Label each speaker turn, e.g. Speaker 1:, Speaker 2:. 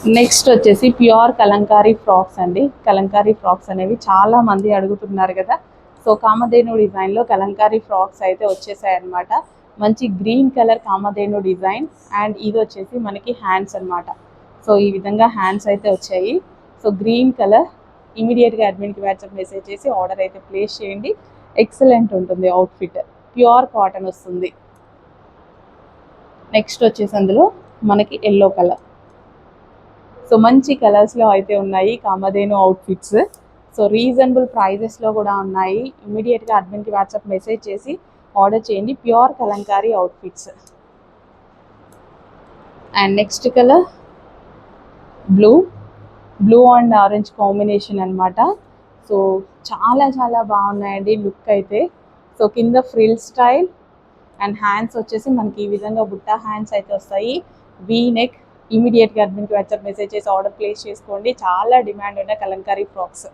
Speaker 1: Next వచ్చేసి pure Kalamkari frocks అండి. Kalamkari frocks అనేవి చాలా మంది అడుగుతున్నారు కదా. సో కామధేను డిజైన్లో కలంకారీ ఫ్రాక్స్ అయితే వచ్చేసాయి అనమాట. మంచి green colour Kamadhenu design and ఇది వచ్చేసి మనకి హ్యాండ్స్ అనమాట. సో ఈ విధంగా హ్యాండ్స్ అయితే వచ్చాయి. సో గ్రీన్ కలర్ ఇమీడియట్గా అడ్మిన్కి వాట్సాప్ మెసేజ్ చేసి ఆర్డర్ అయితే ప్లేస్ చేయండి. ఎక్సలెంట్ ఉంటుంది అవుట్ఫిట్, ప్యూర్ కాటన్ వస్తుంది. నెక్స్ట్ వచ్చేసి అందులో మనకి ఎల్లో కలర్. సో మంచి కలర్స్లో అయితే ఉన్నాయి కామధేను అవుట్ఫిట్స్. సో రీజనబుల్ ప్రైజెస్లో కూడా ఉన్నాయి. ఇమీడియట్గా అడ్మిన్కి వాట్సాప్ మెసేజ్ చేసి ఆర్డర్ చేయండి. Pure Kalamkari outfits. And next colour blue and orange combination అనమాట. సో చాలా చాలా బాగున్నాయండి లుక్ అయితే. సో కింద ఫ్రిల్ స్టైల్ అండ్ హ్యాండ్స్ వచ్చేసి మనకి ఈ విధంగా బుట్టా హ్యాండ్స్ అయితే వస్తాయి. V neck. ఇమీడియట్గా అడ్మిన్కి వాట్సాప్ మెసేజ్ చేసి ఆర్డర్ ప్లేస్ చేసుకోండి. చాలా డిమాండ్ ఉన్న కలంకారీ ఫ్రాక్స్.